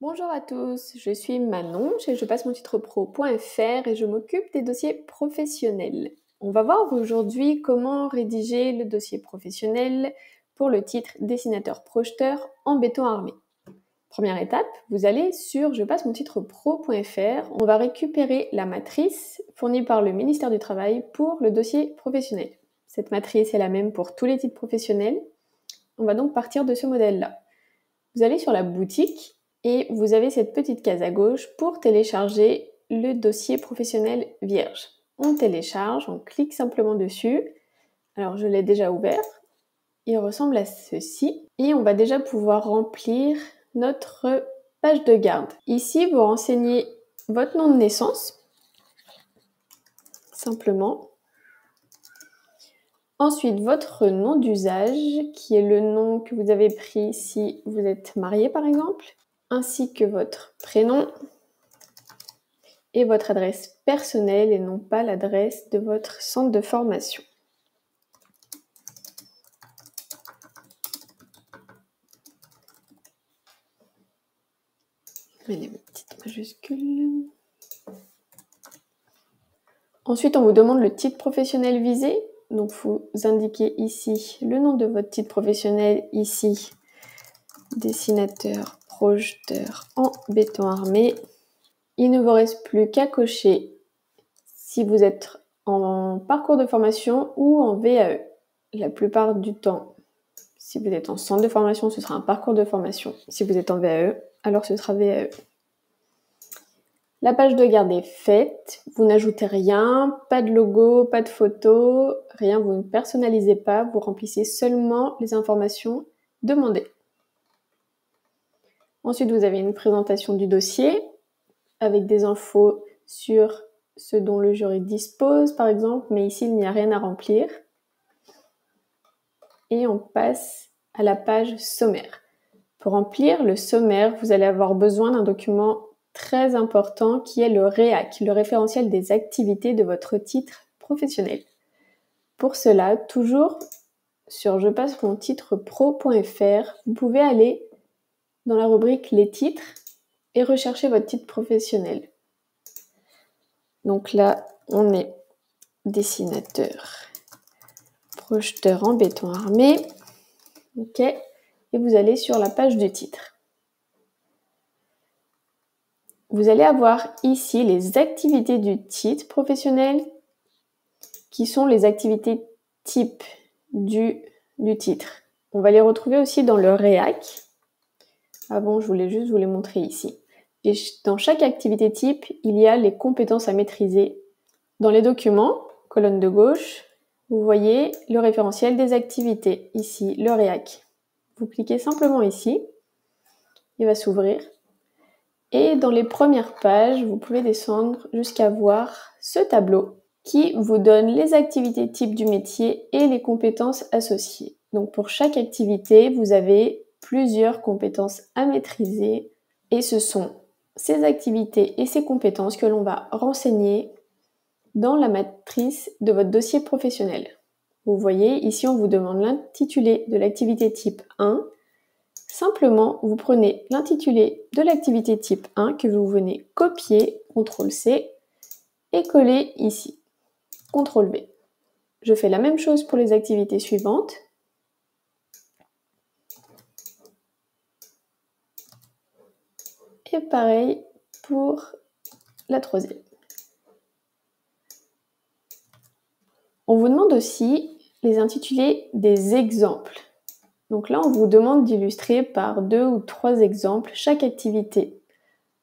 Bonjour à tous, je suis Manon chez Je passe mon titre pro.fr et je m'occupe des dossiers professionnels. On va voir aujourd'hui comment rédiger le dossier professionnel pour le titre dessinateur projeteur en béton armé. Première étape, vous allez sur Je passe mon titre pro.fr, on va récupérer la matrice fournie par le ministère du Travail pour le dossier professionnel. Cette matrice est la même pour tous les titres professionnels. On va donc partir de ce modèle-là. Vous allez sur la boutique et vous avez cette petite case à gauche pour télécharger le dossier professionnel vierge. On télécharge, on clique simplement dessus. Alors je l'ai déjà ouvert. Il ressemble à ceci et on va déjà pouvoir remplir notre page de garde. Ici, vous renseignez votre nom de naissance, simplement. Ensuite, votre nom d'usage, qui est le nom que vous avez pris si vous êtes marié par exemple, ainsi que votre prénom et votre adresse personnelle et non pas l'adresse de votre centre de formation. Je mets les petites majuscules. Ensuite, on vous demande le titre professionnel visé. Donc, vous indiquez ici le nom de votre titre professionnel, ici, dessinateur, projeteur en béton armé. Il ne vous reste plus qu'à cocher si vous êtes en parcours de formation ou en VAE. La plupart du temps, si vous êtes en centre de formation, ce sera un parcours de formation. Si vous êtes en VAE, alors ce sera VAE. La page de garde est faite, vous n'ajoutez rien, pas de logo, pas de photo, rien, vous ne personnalisez pas, vous remplissez seulement les informations demandées. Ensuite, vous avez une présentation du dossier avec des infos sur ce dont le jury dispose, par exemple, mais ici, il n'y a rien à remplir. Et on passe à la page sommaire. Pour remplir le sommaire, vous allez avoir besoin d'un document très important qui est le REAC, le référentiel des activités de votre titre professionnel. Pour cela, toujours sur Je passe mon titre pro.fr, vous pouvez aller dans la rubrique Les titres et rechercher votre titre professionnel. Donc là, on est dessinateur, projeteur en béton armé. OK. Et vous allez sur la page du titre. Vous allez avoir ici les activités du titre professionnel qui sont les activités type du titre. On va les retrouver aussi dans le REAC. Avant, je voulais juste vous les montrer ici. Et dans chaque activité type, il y a les compétences à maîtriser. Dans les documents, colonne de gauche, vous voyez le référentiel des activités, ici, le REAC. Vous cliquez simplement ici, il va s'ouvrir. Et dans les premières pages, vous pouvez descendre jusqu'à voir ce tableau qui vous donne les activités types du métier et les compétences associées. Donc pour chaque activité, vous avez plusieurs compétences à maîtriser et ce sont ces activités et ces compétences que l'on va renseigner dans la matrice de votre dossier professionnel. Vous voyez, ici on vous demande l'intitulé de l'activité type 1. Simplement, vous prenez l'intitulé de l'activité type 1 que vous venez copier, CTRL-C, et coller ici, CTRL-V. Je fais la même chose pour les activités suivantes. Et pareil pour la troisième. On vous demande aussi les intitulés des exemples. Donc là, on vous demande d'illustrer par 2 ou 3 exemples chaque activité.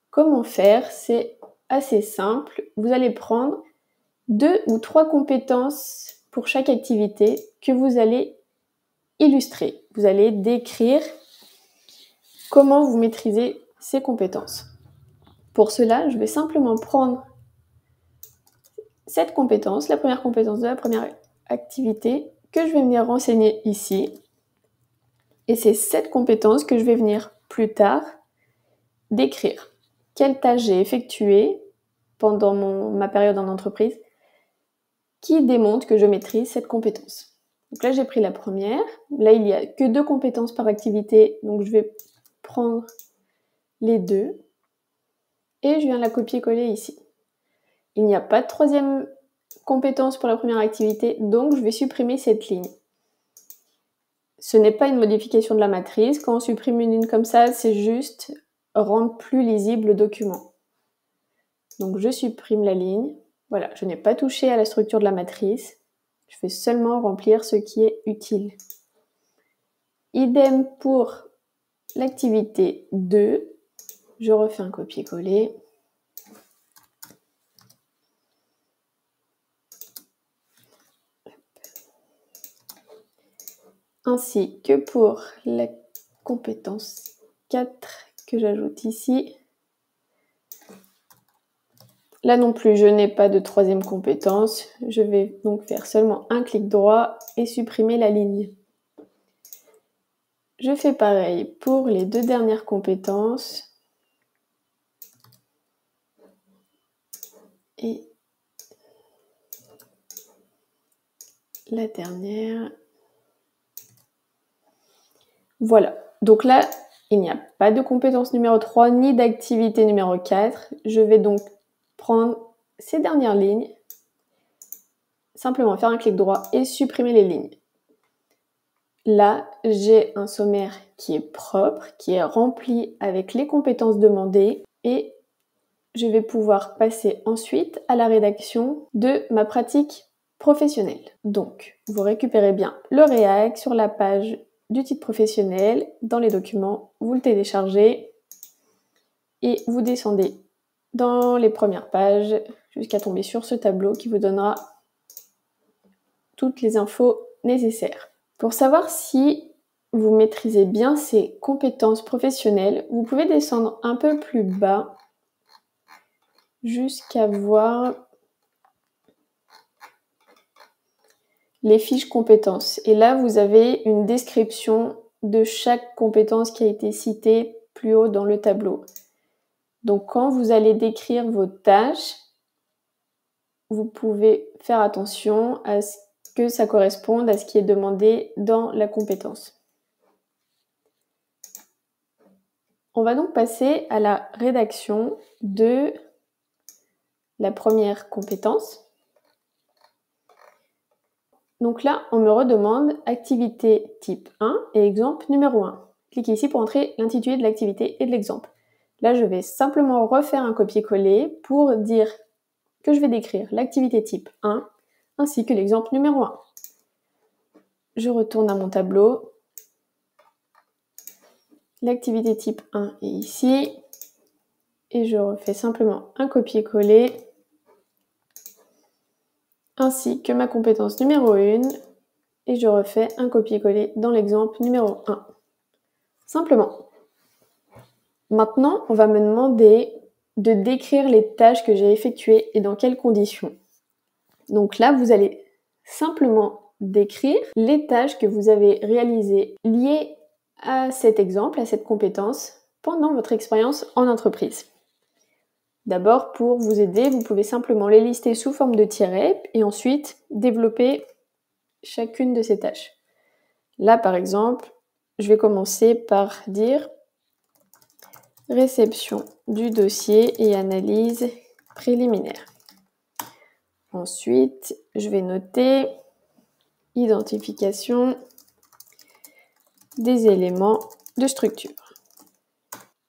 Comment faire? C'est assez simple. Vous allez prendre 2 ou 3 compétences pour chaque activité que vous allez illustrer. Vous allez décrire comment vous maîtrisez ces compétences. Pour cela, je vais simplement prendre cette compétence, la première compétence de la première activité, que je vais venir renseigner ici. Et c'est cette compétence que je vais venir plus tard décrire. Quelle tâche j'ai effectuée pendant ma période en entreprise qui démontre que je maîtrise cette compétence. Donc là, j'ai pris la première. Là, il n'y a que 2 compétences par activité, donc je vais prendre les deux et je viens la copier-coller ici. Il n'y a pas de troisième compétence pour la première activité, donc je vais supprimer cette ligne. Ce n'est pas une modification de la matrice. Quand on supprime une ligne comme ça, c'est juste rendre plus lisible le document. Donc je supprime la ligne. Voilà, je n'ai pas touché à la structure de la matrice. Je vais seulement remplir ce qui est utile. Idem pour l'activité 2. Je refais un copier-coller. Ainsi que pour la compétence 4 que j'ajoute ici. Là non plus, je n'ai pas de troisième compétence. Je vais donc faire seulement un clic droit et supprimer la ligne. Je fais pareil pour les deux dernières compétences. Et la dernière. Voilà. Donc là, il n'y a pas de compétence numéro 3 ni d'activité numéro 4. Je vais donc prendre ces dernières lignes, simplement faire un clic droit et supprimer les lignes. Là, j'ai un sommaire qui est propre, qui est rempli avec les compétences demandées et je vais pouvoir passer ensuite à la rédaction de ma pratique professionnelle. Donc, vous récupérez bien le réac sur la page du titre professionnel, dans les documents, vous le téléchargez et vous descendez dans les premières pages jusqu'à tomber sur ce tableau qui vous donnera toutes les infos nécessaires. Pour savoir si vous maîtrisez bien ces compétences professionnelles, vous pouvez descendre un peu plus bas jusqu'à voir les fiches compétences. Et là, vous avez une description de chaque compétence qui a été citée plus haut dans le tableau. Donc, quand vous allez décrire vos tâches, vous pouvez faire attention à ce que ça corresponde à ce qui est demandé dans la compétence. On va donc passer à la rédaction de la première compétence. Donc là, on me redemande activité type 1 et exemple numéro 1. Cliquez ici pour entrer l'intitulé de l'activité et de l'exemple. Là, je vais simplement refaire un copier-coller pour dire que je vais décrire l'activité type 1 ainsi que l'exemple numéro 1. Je retourne à mon tableau. L'activité type 1 est ici. Et je refais simplement un copier-coller ainsi que ma compétence numéro 1 et je refais un copier-coller dans l'exemple numéro 1. Simplement. Maintenant, on va me demander de décrire les tâches que j'ai effectuées et dans quelles conditions. Donc là, vous allez simplement décrire les tâches que vous avez réalisées liées à cet exemple, à cette compétence, pendant votre expérience en entreprise. D'abord, pour vous aider, vous pouvez simplement les lister sous forme de tirets et ensuite développer chacune de ces tâches. Là, par exemple, je vais commencer par dire réception du dossier et analyse préliminaire. Ensuite, je vais noter identification des éléments de structure.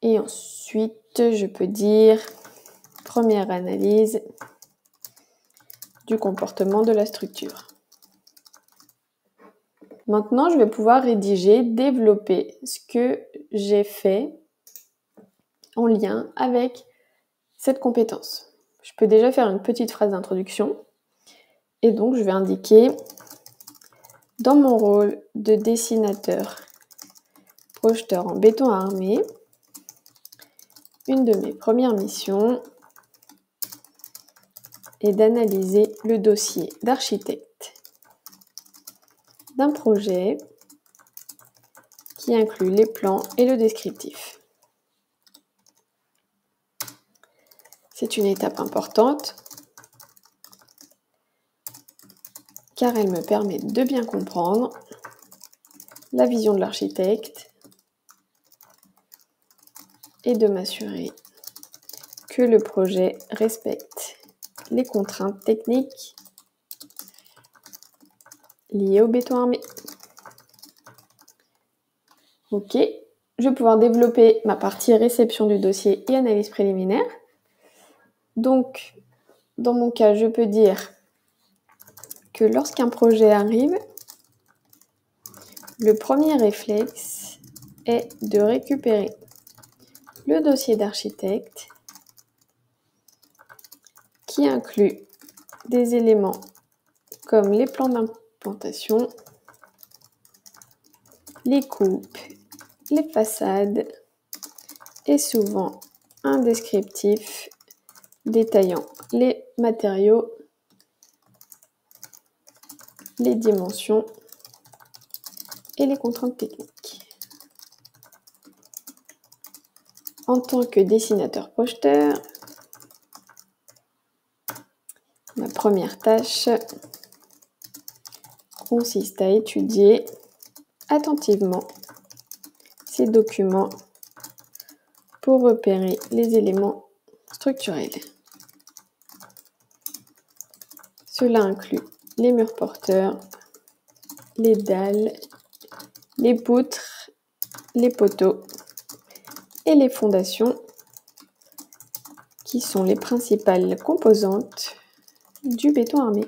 Et ensuite, je peux dire première analyse du comportement de la structure. Maintenant, je vais pouvoir rédiger, développer ce que j'ai fait en lien avec cette compétence. Je peux déjà faire une petite phrase d'introduction. Et donc, je vais indiquer dans mon rôle de dessinateur projeteur en béton armé, une de mes premières missions est d'analyser le dossier d'architecte d'un projet qui inclut les plans et le descriptif. C'est une étape importante car elle me permet de bien comprendre la vision de l'architecte et de m'assurer que le projet respecte les contraintes techniques liées au béton armé. Ok, je vais pouvoir développer ma partie réception du dossier et analyse préliminaire. Donc, dans mon cas, je peux dire que lorsqu'un projet arrive, le premier réflexe est de récupérer le dossier d'architecte qui inclut des éléments comme les plans d'implantation, les coupes, les façades et souvent un descriptif détaillant les matériaux, les dimensions et les contraintes techniques. En tant que dessinateur projeteur, ma première tâche consiste à étudier attentivement ces documents pour repérer les éléments structurels. Cela inclut les murs porteurs, les dalles, les poutres, les poteaux et les fondations qui sont les principales composantes du béton armé.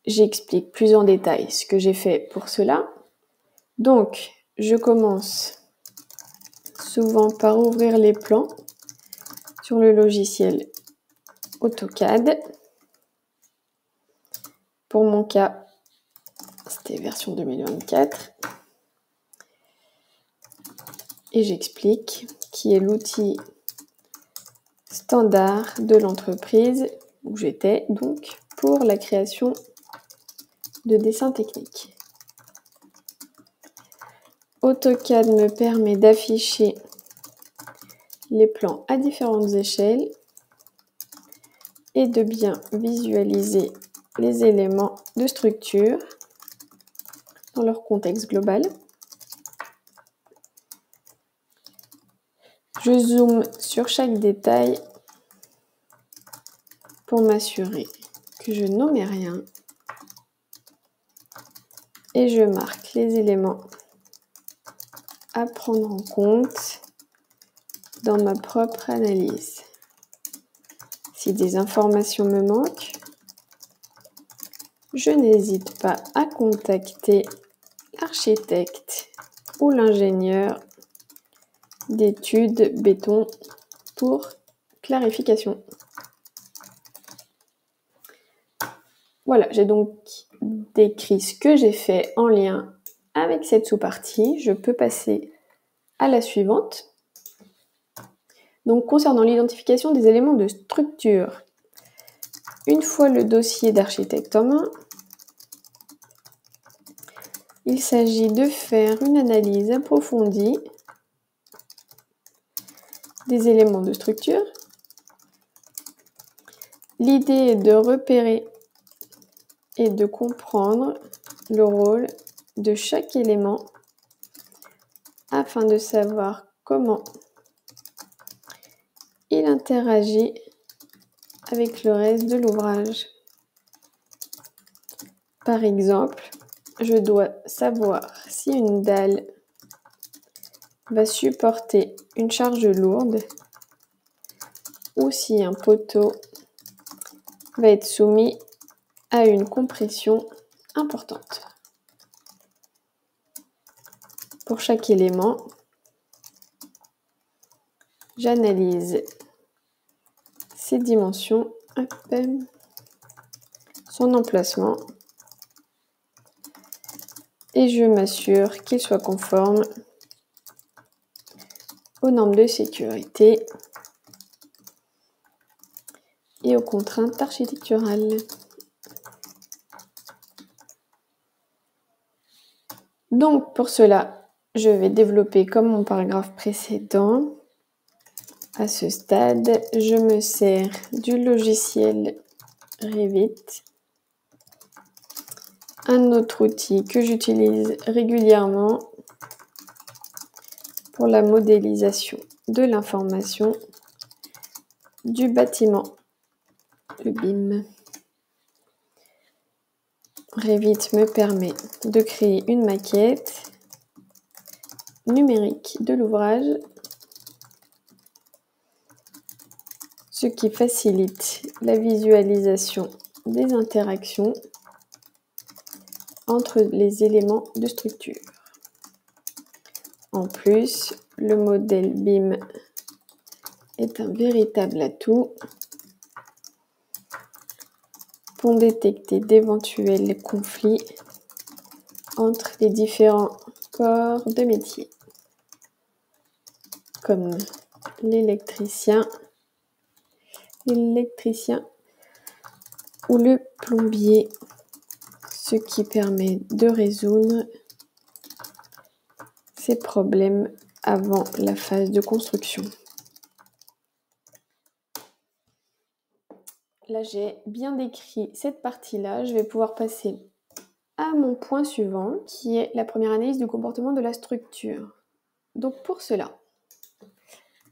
J'explique plus en détail ce que j'ai fait pour cela. Donc, je commence souvent par ouvrir les plans sur le logiciel AutoCAD. Pour mon cas, c'était version 2024. Et j'explique qui est l'outil standard de l'entreprise où j'étais, donc, pour la création de dessins techniques. AutoCAD me permet d'afficher les plans à différentes échelles et de bien visualiser les éléments de structure dans leur contexte global. Je zoome sur chaque détail pour m'assurer que je n'omets rien et je marque les éléments à prendre en compte dans ma propre analyse. Si des informations me manquent, je n'hésite pas à contacter l'architecte ou l'ingénieur d'études béton pour clarification. Voilà, j'ai donc décrit ce que j'ai fait en lien avec cette sous-partie. Je peux passer à la suivante. Donc, concernant l'identification des éléments de structure, une fois le dossier d'architecte en main, il s'agit de faire une analyse approfondie des éléments de structure. L'idée est de repérer et de comprendre le rôle de chaque élément afin de savoir comment il interagit avec le reste de l'ouvrage. Par exemple, je dois savoir si une dalle va supporter une charge lourde ou si un poteau va être soumis à une compression importante. Pour chaque élément, j'analyse ses dimensions, son emplacement, et je m'assure qu'il soit conforme aux normes de sécurité et aux contraintes architecturales. Donc pour cela, je vais développer comme mon paragraphe précédent. À ce stade, je me sers du logiciel Revit. Un autre outil que j'utilise régulièrement pour la modélisation de l'information du bâtiment, le BIM. Revit me permet de créer une maquette numérique de l'ouvrage, ce qui facilite la visualisation des interactions entre les éléments de structure. En plus, le modèle BIM est un véritable atout pour détecter d'éventuels conflits entre les différents corps de métier, comme l'électricien ou le plombier, ce qui permet de résoudre ces problèmes avant la phase de construction. Là, j'ai bien décrit cette partie-là. Je vais pouvoir passer à mon point suivant, qui est la première analyse du comportement de la structure. Donc pour cela,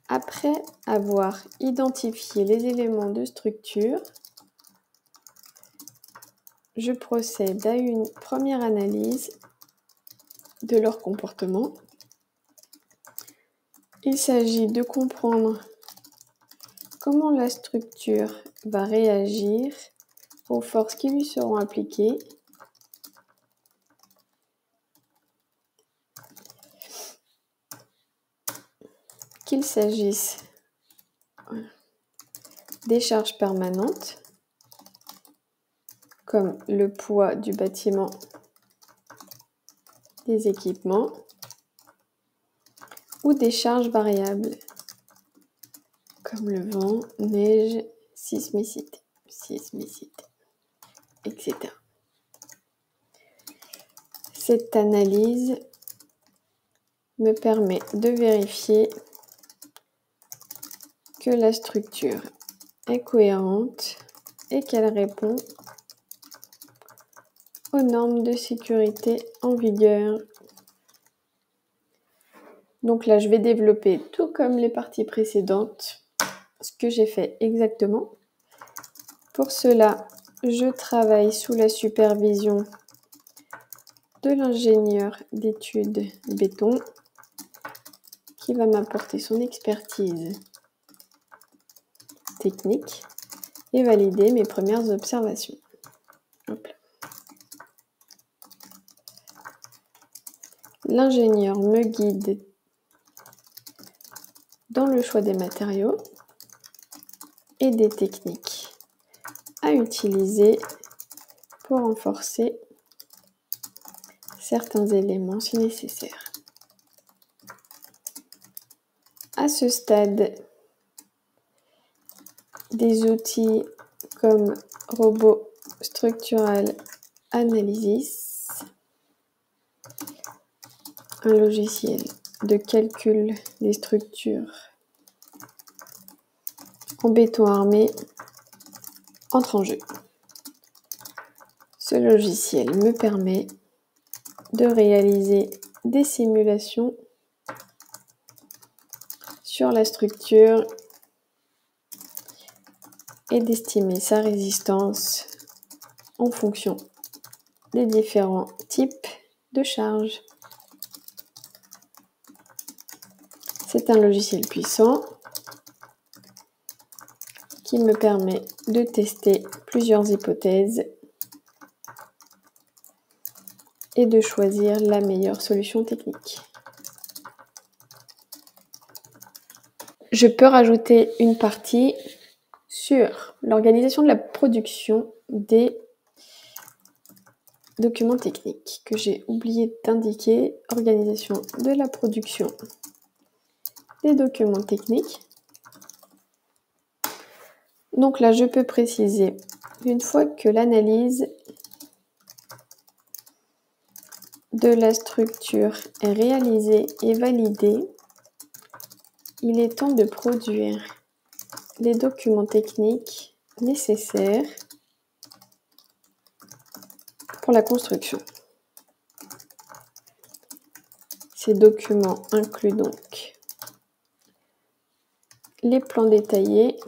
après avoir identifié les éléments de structure, je procède à une première analyse de leur comportement. Il s'agit de comprendre comment la structure va réagir aux forces qui lui seront appliquées, qu'il s'agisse des charges permanentes, comme le poids du bâtiment, des équipements, ou des charges variables, comme le vent, neige, sismicité, etc. Cette analyse me permet de vérifier que la structure est cohérente et qu'elle répond aux normes de sécurité en vigueur. Donc là, je vais développer, tout comme les parties précédentes, ce que j'ai fait exactement. Pour cela, je travaille sous la supervision de l'ingénieur d'études béton qui va m'apporter son expertise technique et valider mes premières observations. Hop là. L'ingénieur me guide dans le choix des matériaux et des techniques à utiliser pour renforcer certains éléments si nécessaire. À ce stade, des outils comme Robot Structural Analysis, un logiciel de calcul des structures en béton armé, entre en jeu. Ce logiciel me permet de réaliser des simulations sur la structure et d'estimer sa résistance en fonction des différents types de charges. C'est un logiciel puissant qui me permet de tester plusieurs hypothèses et de choisir la meilleure solution technique. Je peux rajouter une partie sur l'organisation de la production des documents techniques que j'ai oublié d'indiquer. Organisation de la production des documents techniques. Donc là, je peux préciser, une fois que l'analyse de la structure est réalisée et validée, il est temps de produire les documents techniques nécessaires pour la construction. Ces documents incluent donc les plans détaillés,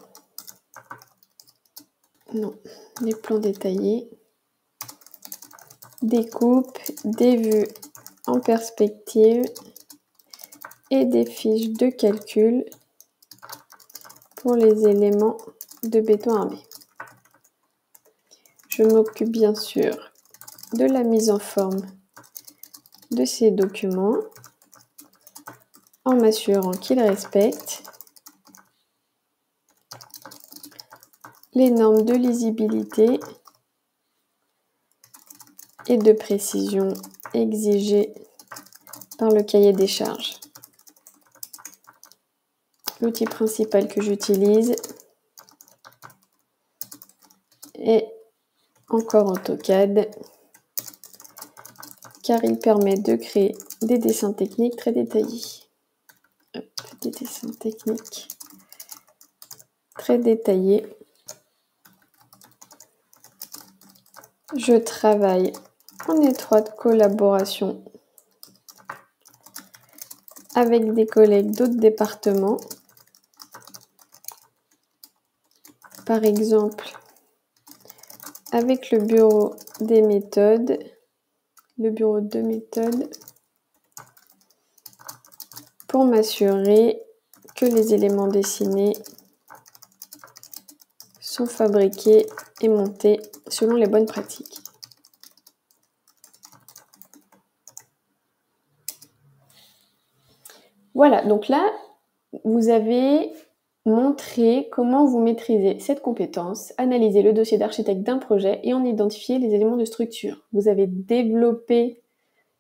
des coupes, des vues en perspective et des fiches de calcul pour les éléments de béton armé. Je m'occupe bien sûr de la mise en forme de ces documents en m'assurant qu'ils respectent les normes de lisibilité et de précision exigées par le cahier des charges. L'outil principal que j'utilise est encore AutoCAD, car il permet de créer des dessins techniques très détaillés. Des dessins techniques très détaillés. Je travaille en étroite collaboration avec des collègues d'autres départements. Par exemple, avec le bureau de méthode, pour m'assurer que les éléments dessinés sont fabriqués et montés selon les bonnes pratiques. Voilà, donc là, vous avez montré comment vous maîtrisez cette compétence, analyser le dossier d'architecte d'un projet et en identifier les éléments de structure. Vous avez développé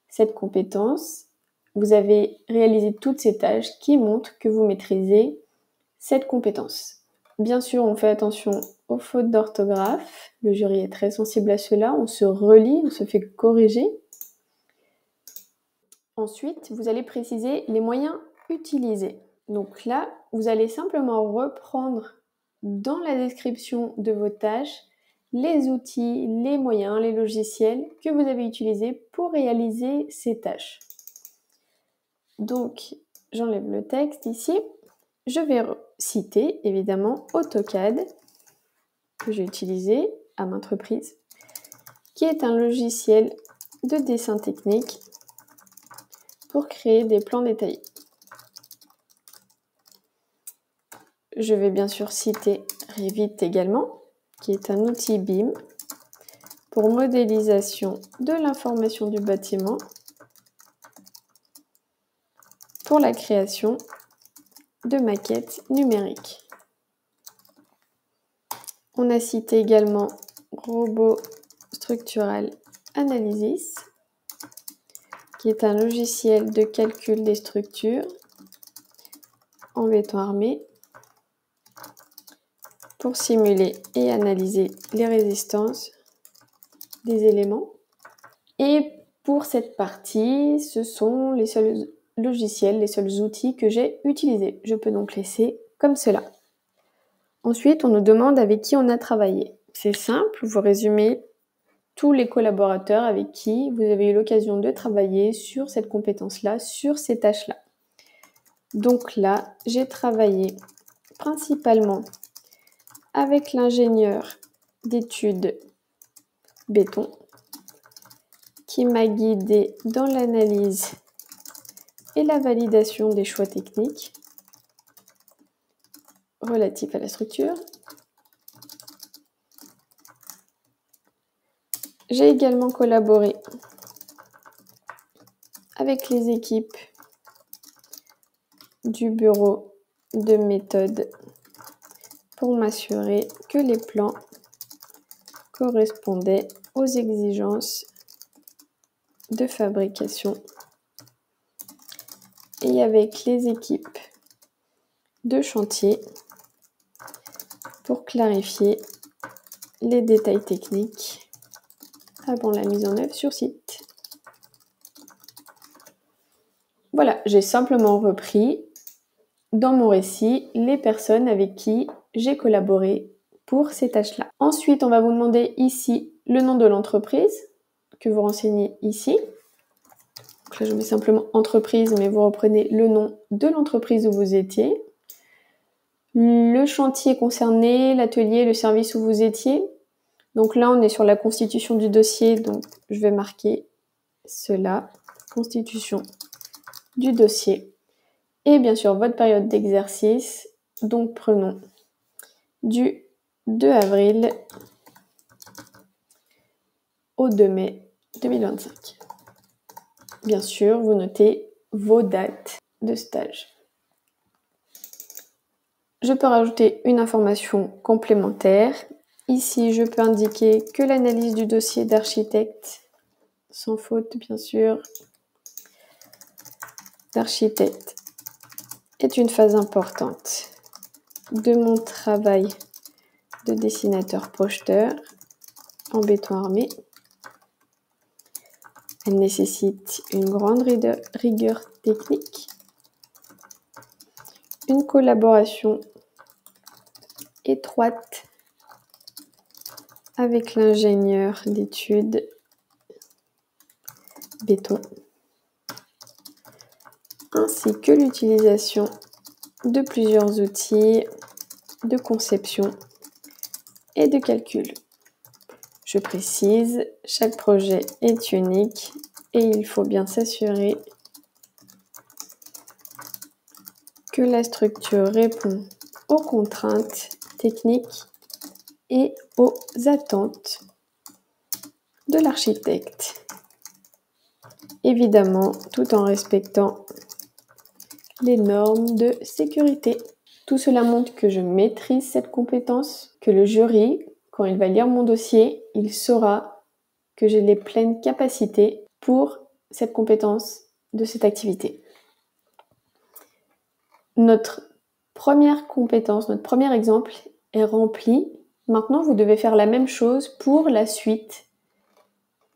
cette compétence, vous avez réalisé toutes ces tâches qui montrent que vous maîtrisez cette compétence. Bien sûr, on fait attention aux fautes d'orthographe. Le jury est très sensible à cela. On se relit, on se fait corriger. Ensuite, vous allez préciser les moyens utilisés. Donc là, vous allez simplement reprendre dans la description de vos tâches les outils, les moyens, les logiciels que vous avez utilisés pour réaliser ces tâches. Donc, j'enlève le texte ici. Je vais citer évidemment AutoCAD, que j'ai utilisé à maintes reprises, qui est un logiciel de dessin technique pour créer des plans détaillés. Je vais bien sûr citer Revit également, qui est un outil BIM pour modélisation de l'information du bâtiment, pour la création de maquettes numériques. On a cité également Robot Structural Analysis, qui est un logiciel de calcul des structures en béton armé pour simuler et analyser les résistances des éléments. Et pour cette partie, ce sont les seuls logiciels, les seuls outils que j'ai utilisés. Je peux donc laisser comme cela. Ensuite, on nous demande avec qui on a travaillé. C'est simple, vous résumez tous les collaborateurs avec qui vous avez eu l'occasion de travailler sur cette compétence-là, sur ces tâches-là. Donc là, j'ai travaillé principalement avec l'ingénieur d'études béton qui m'a guidée dans l'analyse et la validation des choix techniques relatifs à la structure. J'ai également collaboré avec les équipes du bureau de méthode pour m'assurer que les plans correspondaient aux exigences de fabrication et avec les équipes de chantier pour clarifier les détails techniques avant la mise en œuvre sur site. Voilà, j'ai simplement repris dans mon récit les personnes avec qui j'ai collaboré pour ces tâches-là. Ensuite, on va vous demander ici le nom de l'entreprise que vous renseignez ici. Donc là, je mets simplement entreprise, mais vous reprenez le nom de l'entreprise où vous étiez. Le chantier concerné, l'atelier, le service où vous étiez. Donc là, on est sur la constitution du dossier, donc je vais marquer cela, constitution du dossier. Et bien sûr, votre période d'exercice, donc prenons du 2 avril au 2 mai 2025. Bien sûr, vous notez vos dates de stage. Je peux rajouter une information complémentaire. Ici, je peux indiquer que l'analyse du dossier d'architecte, sans faute bien sûr, d'architecte est une phase importante de mon travail de dessinateur projeteur en béton armé. Elle nécessite une grande rigueur technique, une collaboration étroite avec l'ingénieur d'études béton, ainsi que l'utilisation de plusieurs outils de conception et de calcul. Je précise, chaque projet est unique et il faut bien s'assurer que la structure répond aux contraintes techniques et aux attentes de l'architecte. Évidemment, tout en respectant les normes de sécurité. Tout cela montre que je maîtrise cette compétence, que le jury, quand il va lire mon dossier, il saura que j'ai les pleines capacités pour cette compétence de cette activité. Notre première compétence, notre premier exemple est rempli. Maintenant, vous devez faire la même chose pour la suite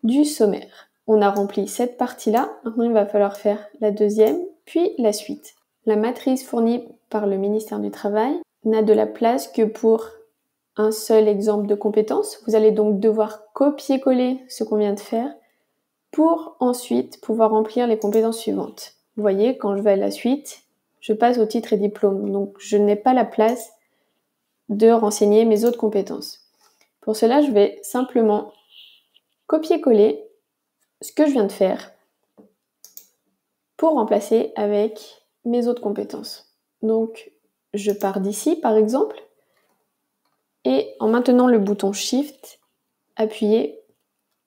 du sommaire. On a rempli cette partie-là. Maintenant, il va falloir faire la deuxième, puis la suite. La matrice fournie par le ministère du Travail n'a de la place que pour un seul exemple de compétence. Vous allez donc devoir copier-coller ce qu'on vient de faire pour ensuite pouvoir remplir les compétences suivantes. Vous voyez, quand je vais à la suite, je passe au titre et diplôme. Donc, je n'ai pas la place de renseigner mes autres compétences. Pour cela, je vais simplement copier-coller ce que je viens de faire pour remplacer avec mes autres compétences. Donc, je pars d'ici, par exemple, et en maintenant le bouton Shift, appuyé,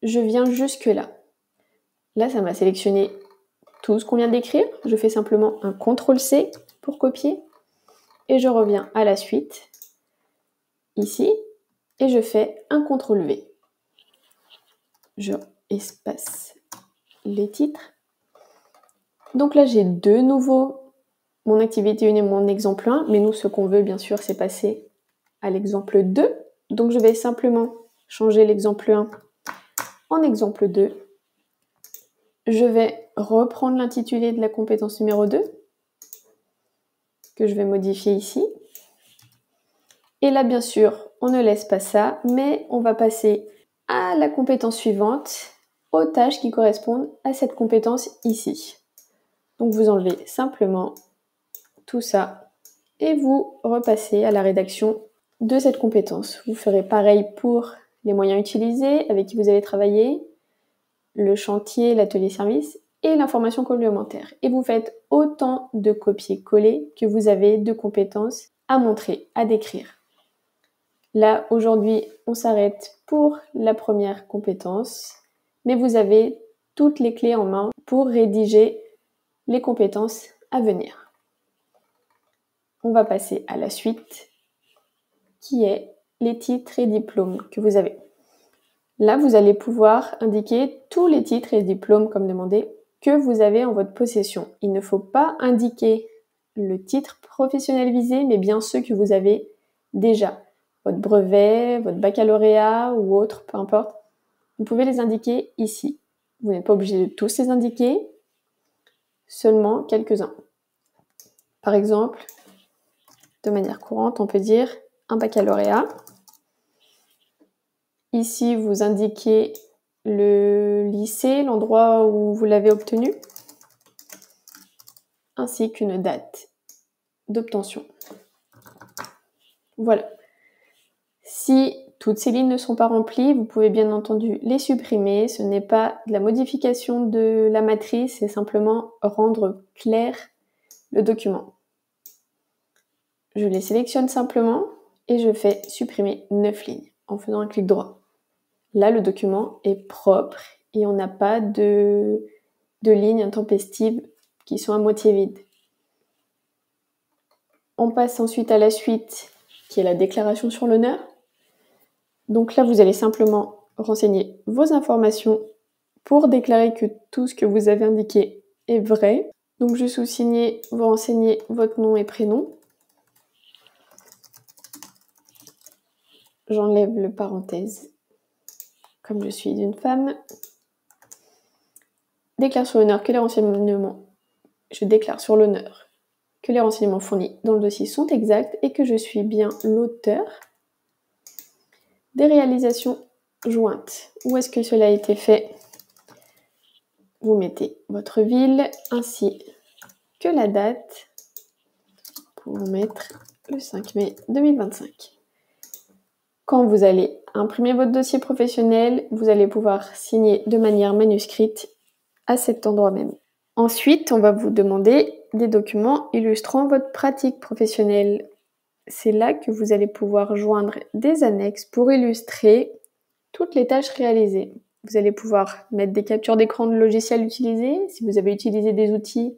je viens jusque là. Là, ça m'a sélectionné tout ce qu'on vient d'écrire. Je fais simplement un CTRL-C pour copier et je reviens à la suite, ici, et je fais un CTRL-V. Je espace les titres. Donc là, j'ai de nouveau mon activité 1 et mon exemple 1, mais nous, ce qu'on veut, bien sûr, c'est passer à l'exemple 2. Donc, je vais simplement changer l'exemple 1 en exemple 2. Je vais reprendre l'intitulé de la compétence numéro 2, que je vais modifier ici. Et là, bien sûr, on ne laisse pas ça, mais on va passer à la compétence suivante, aux tâches qui correspondent à cette compétence ici. Donc, vous enlevez simplement tout ça et vous repassez à la rédaction de cette compétence. Vous ferez pareil pour les moyens utilisés, avec qui vous allez travailler, le chantier, l'atelier service et l'information complémentaire. Et vous faites autant de copier-coller que vous avez de compétences à montrer, à décrire. Là, aujourd'hui, on s'arrête pour la première compétence, mais vous avez toutes les clés en main pour rédiger les compétences à venir. On va passer à la suite, qui est les titres et diplômes que vous avez. Là, vous allez pouvoir indiquer tous les titres et diplômes, comme demandé, que vous avez en votre possession. Il ne faut pas indiquer le titre professionnel visé, mais bien ceux que vous avez déjà. Votre brevet, votre baccalauréat ou autre, peu importe. Vous pouvez les indiquer ici. Vous n'êtes pas obligé de tous les indiquer, seulement quelques-uns. Par exemple, de manière courante, on peut dire un baccalauréat. Ici, vous indiquez le lycée, l'endroit où vous l'avez obtenu. ainsi qu'une date d'obtention. Voilà. Si toutes ces lignes ne sont pas remplies, vous pouvez bien entendu les supprimer. Ce n'est pas de la modification de la matrice, c'est simplement rendre clair le document. Je les sélectionne simplement et je fais supprimer 9 lignes en faisant un clic droit. Là, le document est propre et on n'a pas de lignes intempestives qui sont à moitié vides. On passe ensuite à la suite, qui est la déclaration sur l'honneur. Donc là, vous allez simplement renseigner vos informations pour déclarer que tout ce que vous avez indiqué est vrai. Donc je sous-signez, vous renseignez votre nom et prénom. J'enlève le parenthèse, comme je suis une femme. Déclare sur l'honneur que les renseignements, je déclare sur l'honneur que les renseignements fournis dans le dossier sont exacts et que je suis bien l'auteur des réalisations jointes. Où est-ce que cela a été fait? Vous mettez votre ville ainsi que la date pour mettre le 5 mai 2025. Quand vous allez imprimer votre dossier professionnel, vous allez pouvoir signer de manière manuscrite à cet endroit même. Ensuite, on va vous demander des documents illustrant votre pratique professionnelle. C'est là que vous allez pouvoir joindre des annexes pour illustrer toutes les tâches réalisées. Vous allez pouvoir mettre des captures d'écran de logiciels utilisés. Si vous avez utilisé des outils,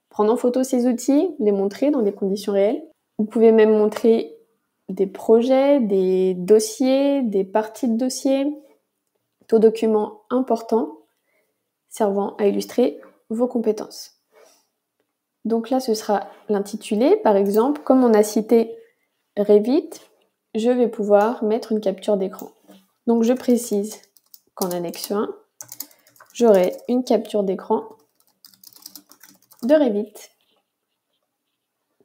prendre en photo ces outils, les montrer dans des conditions réelles. Vous pouvez même montrer des projets, des dossiers, des parties de dossiers, tous documents importants servant à illustrer vos compétences. Donc là, ce sera l'intitulé. Par exemple, comme on a cité Revit, je vais pouvoir mettre une capture d'écran. Donc je précise qu'en annexe 1, j'aurai une capture d'écran de Revit.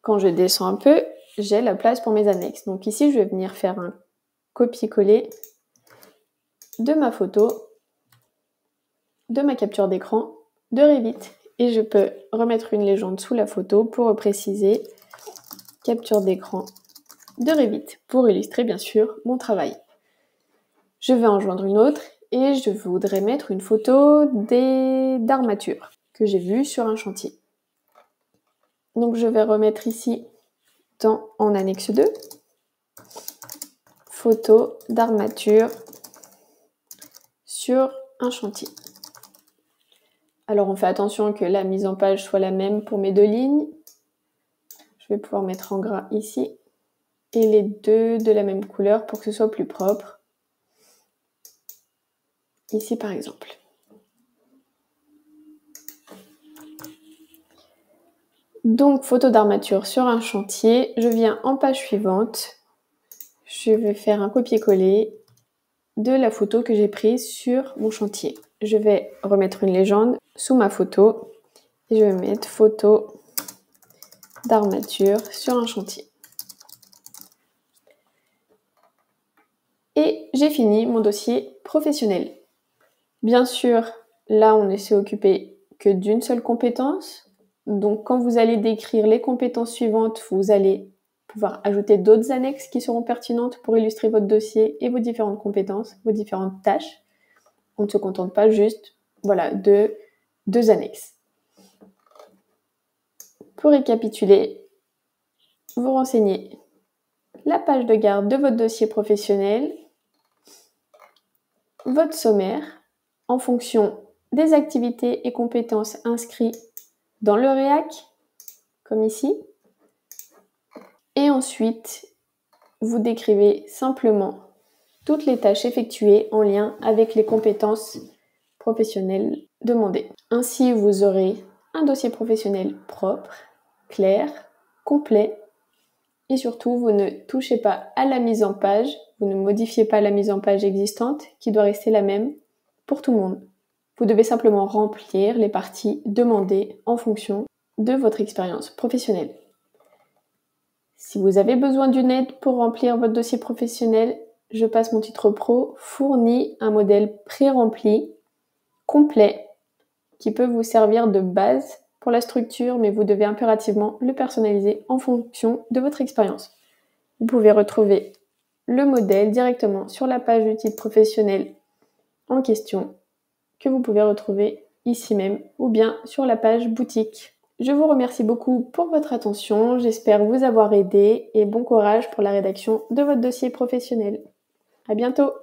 Quand je descends un peu, j'ai la place pour mes annexes. Donc ici, je vais venir faire un copier-coller de ma photo, de ma capture d'écran de Revit. Et je peux remettre une légende sous la photo pour préciser capture d'écran de Revit, pour illustrer bien sûr mon travail. Je vais en joindre une autre et je voudrais mettre une photo d'armature que j'ai vue sur un chantier. Donc je vais remettre ici en annexe 2, photo d'armature sur un chantier. Alors on fait attention que la mise en page soit la même pour mes deux lignes. Je vais pouvoir mettre en gras ici et les deux de la même couleur pour que ce soit plus propre. Ici par exemple. Donc photo d'armature sur un chantier, je viens en page suivante, je vais faire un copier-coller de la photo que j'ai prise sur mon chantier. Je vais remettre une légende sous ma photo et je vais mettre photo d'armature sur un chantier. Et j'ai fini mon dossier professionnel. Bien sûr, là on ne s'est occupé que d'une seule compétence. Donc quand vous allez décrire les compétences suivantes, vous allez pouvoir ajouter d'autres annexes qui seront pertinentes pour illustrer votre dossier et vos différentes compétences, vos différentes tâches. On ne se contente pas juste de 2 annexes. Pour récapituler, vous renseignez la page de garde de votre dossier professionnel, votre sommaire en fonction des activités et compétences inscrites dans le REAC, comme ici. Et ensuite, vous décrivez simplement toutes les tâches effectuées en lien avec les compétences professionnelles demandées. Ainsi, vous aurez un dossier professionnel propre, clair, complet et surtout, vous ne touchez pas à la mise en page, vous ne modifiez pas la mise en page existante qui doit rester la même pour tout le monde. Vous devez simplement remplir les parties demandées en fonction de votre expérience professionnelle. Si vous avez besoin d'une aide pour remplir votre dossier professionnel, Je passe mon titre pro fournit un modèle pré-rempli, complet, qui peut vous servir de base pour la structure, mais vous devez impérativement le personnaliser en fonction de votre expérience. Vous pouvez retrouver le modèle directement sur la page du titre professionnel en question, que vous pouvez retrouver ici même, ou bien sur la page boutique. Je vous remercie beaucoup pour votre attention, j'espère vous avoir aidé et bon courage pour la rédaction de votre dossier professionnel. À bientôt!